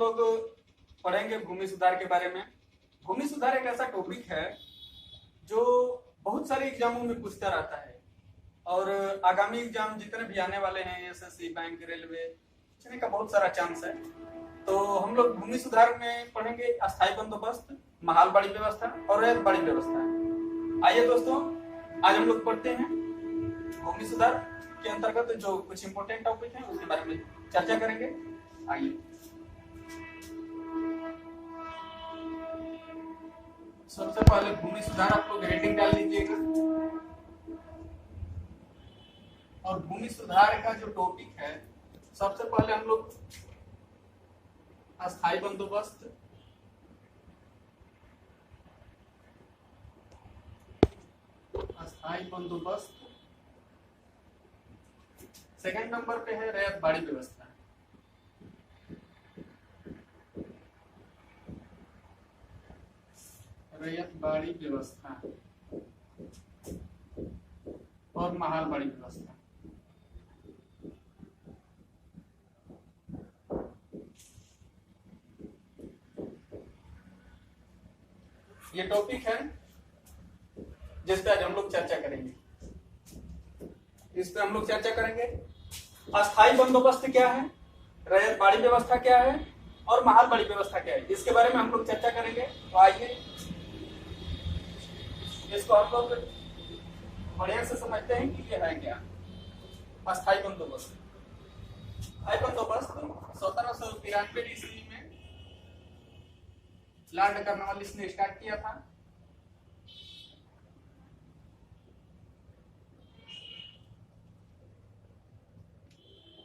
लोग पढ़ेंगे भूमि सुधार के बारे में। भूमि सुधार एक ऐसा टॉपिक है जो बहुत सारे एग्जामों में पूछता रहता है और आगामी एग्जाम जितने भी आने वाले हैं, एसएससी, बैंक, रेलवे, पूछने का बहुत सारा चांस है। तो हम लोग भूमि सुधार में पढ़ेंगे अस्थायी बंदोबस्त, महाल बाड़ी व्यवस्था और रैयत बाड़ी व्यवस्था। आइए दोस्तों, आज हम लोग पढ़ते हैं भूमि सुधार के अंतर्गत जो कुछ इंपोर्टेंट टॉपिक है उसके बारे में चर्चा करेंगे। आइए, सबसे पहले भूमि सुधार आप लोग रेटिंग डाल लीजिएगा। और भूमि सुधार का जो टॉपिक है, सबसे पहले हम लोग अस्थायी बंदोबस्त, सेकंड नंबर पे है रैयत बाड़ी व्यवस्था। रैयत बाड़ी व्यवस्था और महाल बाड़ी व्यवस्था। ये टॉपिक है जिस पे आज हम लोग चर्चा करेंगे। इस पे हम लोग चर्चा करेंगे अस्थायी बंदोबस्त क्या है, रैयत बाड़ी व्यवस्था क्या है और महाल बाड़ी व्यवस्था क्या है, इसके बारे में हम लोग चर्चा करेंगे। तो आइए इसको हम लोग बढ़िया से समझते हैं कि ये है क्या अस्थायी बंदोबस्त। अस्थायी बंदोबस्त 1793 ईस्वी में लॉर्ड कॉर्नवालिस ने स्टार्ट किया था।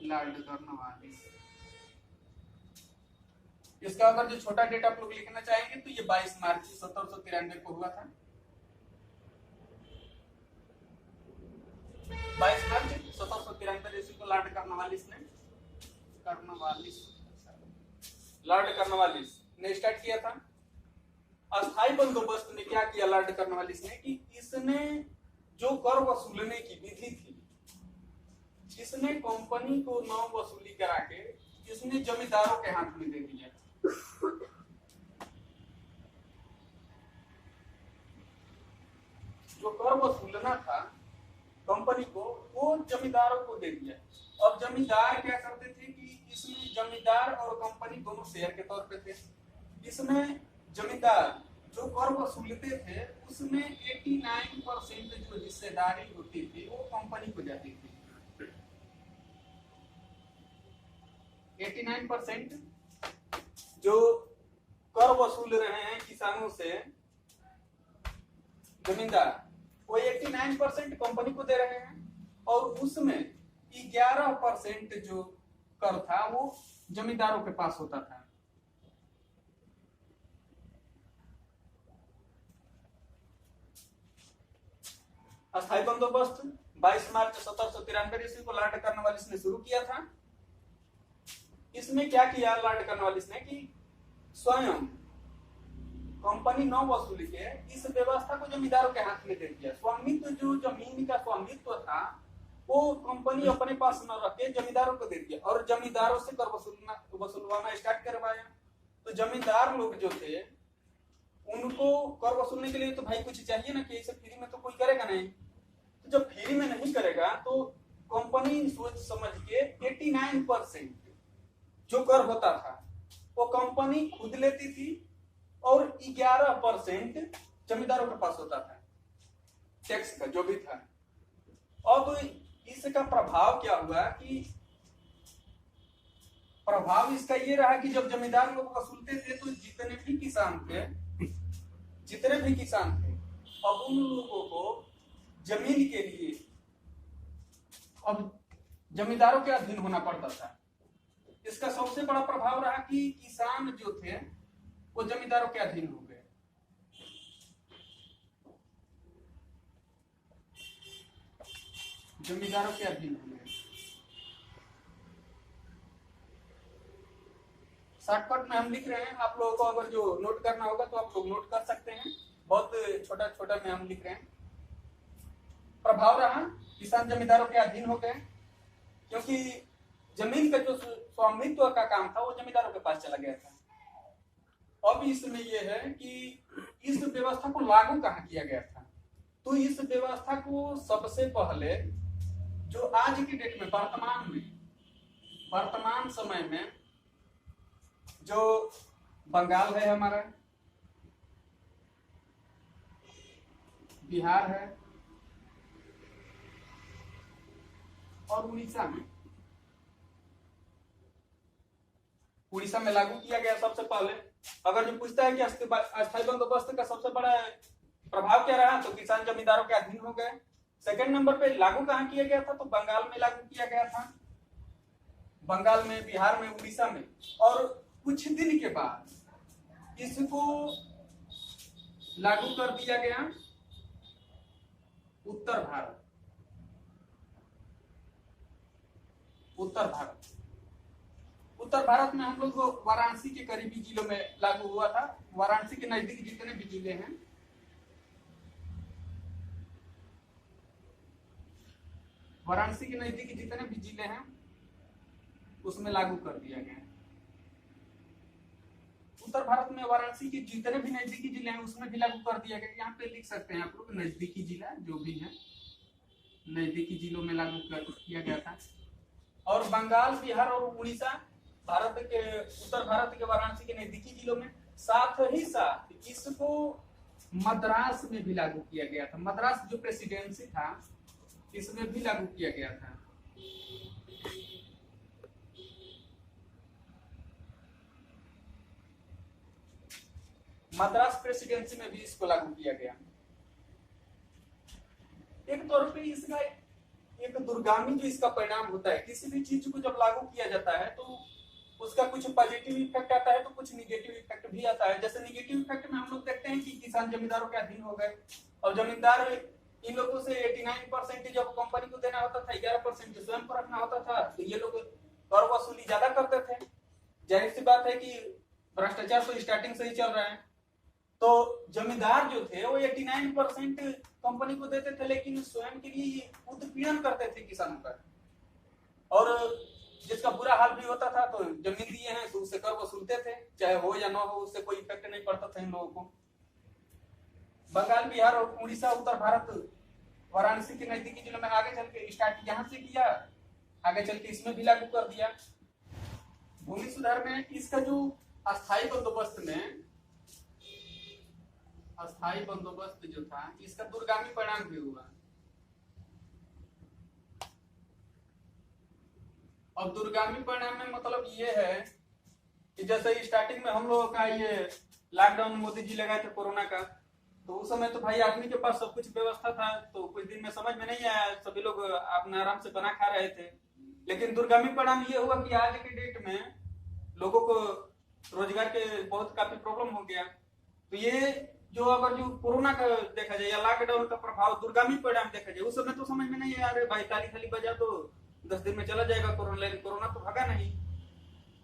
लॉर्ड कॉर्नवालिस, इसका अगर जो छोटा डेट आप लोग लिखना चाहेंगे तो ये 22 मार्च 1793 को हुआ था। 22 मार्च 1793 ईस्वी को लॉर्ड कॉर्नवालिस ने स्टार्ट किया था। अस्थायी बंदोबस्त में क्या किया लॉर्ड कॉर्नवालिस ने कि इसने जो कर वसूलने की विधि थी, इसने कंपनी को नौ वसूली करा के इसने जमींदारों के हाथ में दे दिया। जो कर वसूलना था कंपनी को, वो जमींदारों को दे दिया। अब जमींदार क्या करते थे कि इसमें जमींदार और कंपनी दोनों शेयर के तौर पे थे। इसमें जमींदार जो कर वसूलते थे उसमें 89% जो हिस्सेदारी होती थी वो कंपनी को जाती थी। 89% जो कर वसूल रहे हैं किसानों से जमींदार, वो 89% कंपनी को दे रहे हैं और उसमें 11% जो कर था वो जमींदारों के पास होता था। अस्थायी बंदोबस्त 22 मार्च 1793 ईस्वी को लॉर्ड कॉर्नवालिस ने शुरू किया था। इसमें क्या किया लॉर्ड कॉर्नवालिस ने कि स्वयं कंपनी नौ वसूली के इस व्यवस्था को जमींदारों के हाथ में दे दिया। स्वामित्व, जो जमीन का स्वामित्व था वो कंपनी अपने पास न रख के जमींदारों को दे दिया और जमींदारों से कर वसूलवाना स्टार्ट करवाया। तो जमींदार लोग जो थे उनको कर वसूलने के लिए तो भाई कुछ चाहिए ना, कि ऐसे फ्री में तो कोई करेगा नहीं। तो जब फ्री में नहीं करेगा तो कंपनी सोच समझ के 89% जो कर होता था वो कंपनी खुद लेती थी और 11% जमींदारों के पास होता था टैक्स का जो भी था। अब इसका प्रभाव क्या हुआ कि प्रभाव इसका ये रहा कि जब जमींदार लोग वसूलते थे तो जितने भी किसान थे अब उन लोगों को जमीन के लिए अब जमींदारों के अधीन होना पड़ता था। इसका सबसे बड़ा प्रभाव रहा कि किसान जो थे वो जमींदारों के अधीन हो गए। जमींदारों के अधीन हो गए। शॉर्टकट में हम लिख रहे हैं, आप लोगों को अगर जो नोट करना होगा तो आप लोग नोट कर सकते हैं। बहुत छोटा छोटा में हम लिख रहे हैं। प्रभाव रहा, किसान जमींदारों के अधीन हो गए क्योंकि जमीन का जो स्वामित्व का काम था वो जमींदारों के पास चला गया था। अब इसमें यह है कि इस व्यवस्था को लागू कहाँ किया गया था। तो इस व्यवस्था को सबसे पहले जो आज की डेट में वर्तमान समय में जो बंगाल है हमारा, बिहार है और उड़ीसा में लागू किया गया सबसे पहले। अगर जो पूछता है कि अस्थायी बंदोबस्त का सबसे बड़ा प्रभाव क्या रहा, तो किसान जमींदारों के अधीन हो गए। सेकंड नंबर पे लागू कहाँ किया गया था, तो बंगाल में लागू किया गया था, बंगाल में, बिहार में, उड़ीसा में। और कुछ दिन के बाद इसको लागू कर दिया गया उत्तर भारत में हम लोग को वाराणसी के करीबी जिलों में लागू हुआ था। वाराणसी के नजदीक जितने भी जिले हैं, वाराणसी के नजदीक जितने भी जिले हैं उसमें लागू कर दिया गया। उत्तर भारत में वाराणसी के जितने भी नजदीकी जिले हैं उसमें भी लागू कर दिया गया। यहाँ पे लिख सकते हैं आप लोग, नजदीकी जिला जो भी है, नजदीकी जिलों में लागू किया गया था। और बंगाल, बिहार और उड़ीसा उत्तर भारत के वाराणसी के नजदीकी जिलों में, साथ ही साथ इसको मद्रास में भी लागू किया गया था। मद्रास जो प्रेसिडेंसी था इसमें भी लागू किया गया था। मद्रास प्रेसिडेंसी में भी इसको लागू किया गया। एक तौर पे इसका एक दूरगामी जो इसका परिणाम होता है, किसी भी चीज को जब लागू किया जाता है तो उसका कुछ पॉजिटिव इफेक्ट आता है तो कुछ निगेटिव इफेक्ट भी आता है। जैसे निगेटिव इफेक्ट में हम लोग देखते हैं कि किसान जमींदारों के अधीन हो गए और जमींदार इन लोगों से 89% जब कंपनी को देना होता था, 11% स्वयं को रखना होता था, तो ये लोग कर वसूली ज्यादा करते थे। जाहिर सी बात है कि भ्रष्टाचार तो स्टार्टिंग से ही चल रहा है। तो जमींदार जो थे वो 89% कंपनी को देते थे, लेकिन स्वयं के लिए उत्पीड़न करते थे किसानों का। और जिसका बुरा हाल भी होता था तो जमीन दिए हैं तो उससे कर वसूलते थे, चाहे हो या ना हो, उससे कोई इफेक्ट नहीं पड़ता था इन लोगों को। बंगाल, बिहार और उड़ीसा, उत्तर भारत, वाराणसी के नजदीकी जिलों में आगे चल के स्टार्ट यहाँ से किया, आगे चल के इसमें भी लागू कर दिया। भूमि सुधार में इसका जो अस्थायी बंदोबस्त जो था, इसका दूरगामी परिणाम भी हुआ। और दूरगामी परिणाम में मतलब ये है कि जैसे स्टार्टिंग में हम लोगों का ये लॉकडाउन मोदी जी लगाए थे कोरोना का, तो उस समय तो भाई आदमी के पास सब कुछ व्यवस्था था, तो कुछ दिन में समझ में नहीं आया, सभी लोग अपना आराम से बना खा रहे थे। लेकिन दूरगामी परिणाम ये हुआ कि आज के डेट में लोगों को रोजगार के बहुत काफी प्रॉब्लम हो गया। तो ये जो अगर जो कोरोना का देखा जाए या लॉकडाउन का प्रभाव दूरगामी परिणाम देखा जाए, उस समय तो समझ में नहीं आ रहे भाई, ताली थाली बजा दो 10 दिन में चला जाएगा कोरोना, लेकिन कोरोना तो भगा नहीं।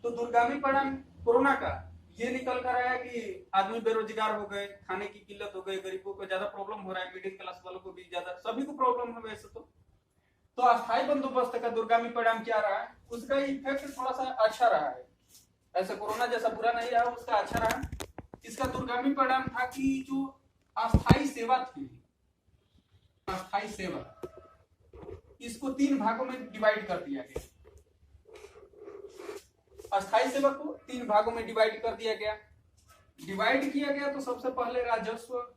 तो दूरगामी परिणाम कोरोना का ये निकल कर आया कि आदमी बेरोजगार हो गए, खाने की किल्लत हो गई, गरीबों को ज्यादा प्रॉब्लम हो रहा है, मिडिल क्लास वालों को भी ज्यादा, सभी को प्रॉब्लम है वैसे तो अस्थायी बंदोबस्त का दूरगामी परिणाम क्या रहा है, उसका इफेक्ट थोड़ा सा अच्छा रहा है। ऐसे कोरोना जैसा बुरा नहीं रहा, उसका अच्छा रहा। इसका दूरगामी परिणाम था कि जो अस्थायी सेवा थी, अस्थायी सेवा, इसको 3 भागों में डिवाइड कर दिया गया। अस्थायी सेवा को 3 भागों में डिवाइड कर दिया गया। डिवाइड किया गया तो सबसे पहले राजस्व,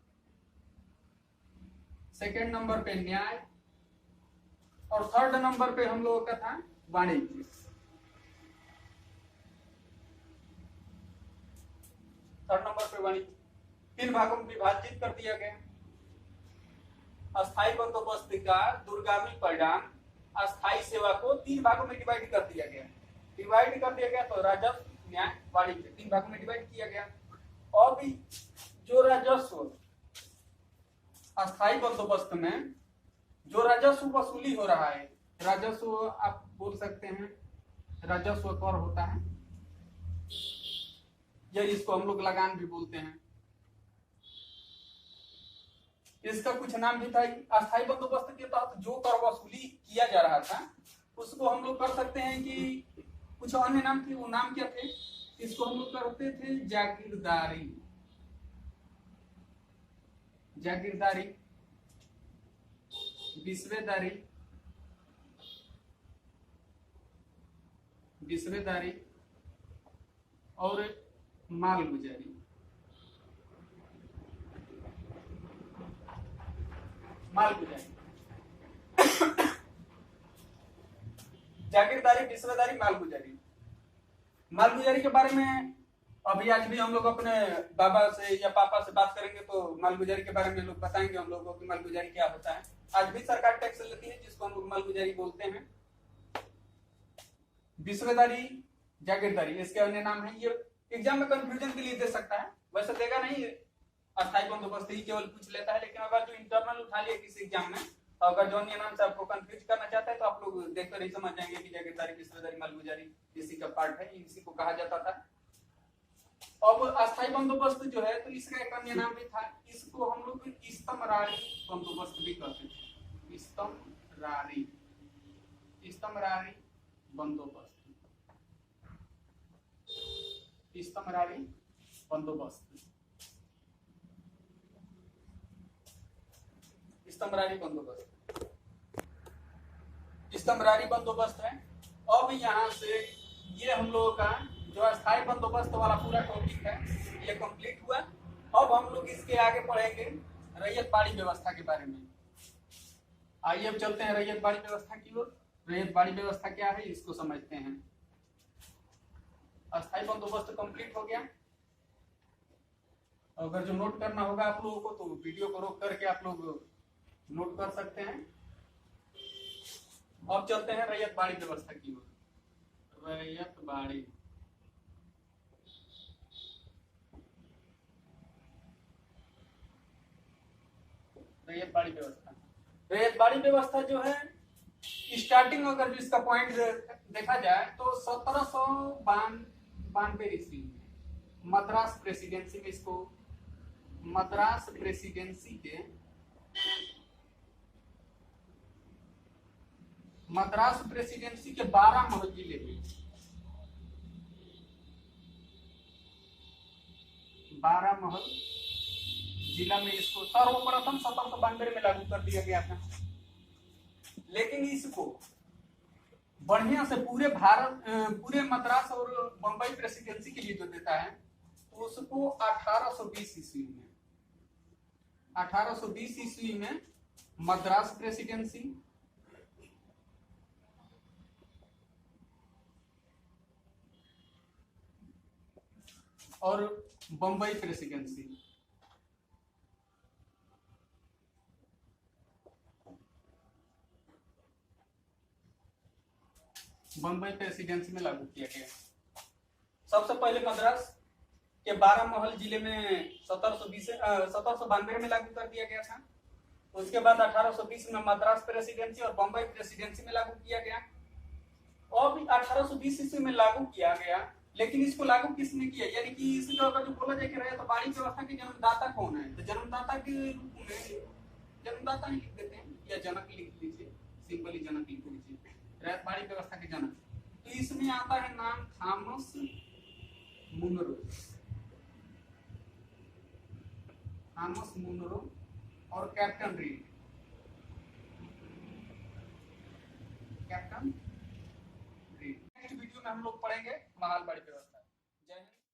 सेकंड नंबर पे न्याय और थर्ड नंबर पे हम लोगों का था वाणिज्य। थर्ड नंबर पे वाणिज्य 3 भागों में विभाजित कर दिया गया। अस्थायी बंदोबस्त का दूरगामी परिणाम अस्थायी सेवा को 3 भागों में डिवाइड कर दिया गया। डिवाइड कर दिया गया तो राजस्व, न्याय, वाणिज्य 3 भागों में डिवाइड किया गया। और भी जो राजस्व, अस्थायी बंदोबस्त में जो राजस्व वसूली हो रहा है, राजस्व आप बोल सकते हैं राजस्व कर होता है, या इसको हम लोग लगान भी बोलते हैं। इसका कुछ नाम भी था। अस्थायी बंदोबस्त के तहत जो कर वसूली किया जा रहा था उसको हम लोग कर सकते हैं कि कुछ अन्य नाम थे, वो नाम क्या थे, इसको हम लोग करते थे जागीरदारी, जागीरदारी, बिस्वेदारी, बिस्वेदारी और मालगुजारी। मालगुजारी, जागीरदारी, बिस्वेदारी, मालगुजारी। मालगुजारी के बारे में अभी आज भी हम लोग अपने बाबा से या पापा से बात करेंगे तो मालगुजारी के बारे में लोग बताएंगे हम लोगों को कि मालगुजारी क्या होता है। आज भी सरकार टैक्स लेती है जिसको हम लोग मालगुजारी बोलते हैं। बिस्वेदारी, जागीरदारी, इसके अन्य नाम है। ये एग्जाम में कंफ्यूजन के लिए दे सकता है, वैसे देगा नहीं, अस्थायी बंदोबस्त ही केवल पूछ लेता है, लेकिन अगर जो इंटरनल उठा लिया किसी एग्जाम में, तो अगर जो अन्य नाम से आपको कंफ्यूज करना चाहता है तो आप लोग देखकर ही समझ जाएंगे कि जागीरदारी, बिस्वेदारी, मालगुजारी इसी का पार्ट है, इसी को कहा जाता था। अब अस्थायी बंदोबस्त जो है तो इसका एक अन्य नाम भी था, इसको हम लोग इस्तमरारी बंदोबस्त भी कहते थे। इस्तमरारी, इस्तमरारी बंदोबस्त, इस्तमरारी बंदोबस्त, इस्तमरारी बंदोबस्त, इस्तमरारी बंदोबस्त है। अब यहाँ से ये हम लोगों का जो अस्थायी बंदोबस्त वाला पूरा टॉपिक है ये कंप्लीट हुआ। अब हम लोग इसके आगे पढ़ेंगे रैयत बाड़ी व्यवस्था के बारे में। आइए अब चलते हैं रैयत बाड़ी व्यवस्था की ओर। रैयत बाड़ी व्यवस्था क्या है इसको समझते हैं। अस्थायी बंदोबस्त कंप्लीट हो गया। अगर जो नोट करना होगा आप लोगों को तो वीडियो को रोक करके आप लोग नोट कर सकते हैं। अब चलते हैं रैयत बाड़ी व्यवस्था की ओर। रैयत बाड़ी, रैयत बाड़ी व्यवस्था, रैयत बाड़ी व्यवस्था जो है स्टार्टिंग अगर इसका पॉइंट देखा जाए तो 1792 ईस्वी में मद्रास प्रेसिडेंसी में इसको, मद्रास प्रेसिडेंसी के, मद्रास प्रेसिडेंसी के 12 महल जिले में, 12 महल जिला में इसको सर्वप्रथम 1792 में लागू कर दिया गया था। लेकिन इसको बढ़िया से पूरे भारत, पूरे मद्रास और बंबई प्रेसिडेंसी के लिए जो देता है उसको 1820 ईस्वी में, 1820 ईस्वी में मद्रास प्रेसिडेंसी और बंबई प्रेसिडेंसी, बंबई प्रेसिडेंसी में लागू किया गया। सबसे पहले मद्रास के 12 महल जिले में 1792 में लागू कर दिया गया था। उसके बाद 1820 में मद्रास प्रेसिडेंसी और बंबई प्रेसिडेंसी में लागू किया गया। और भी 1820 ईस्वी में लागू किया गया, लेकिन इसको लागू किसने किया, यानी कि इसको अगर जो बोला जाए कि रैयत बाड़ी व्यवस्था के जन्मदाता कौन है, तो जन्मदाता के रूप में जन्मदाता नहीं लिख देते हैं या जनक लिख लीजिए, सिंपली जनक लिख लीजिए, रैयत बाड़ी व्यवस्था के जनक। तो इसमें आता है नाम थॉमस मुनरो, थॉमस मुनरो और captain read, captain read. Next video में हम लोग पढ़ेंगे महाल बाड़ी व्यवस्था। जय हिंद।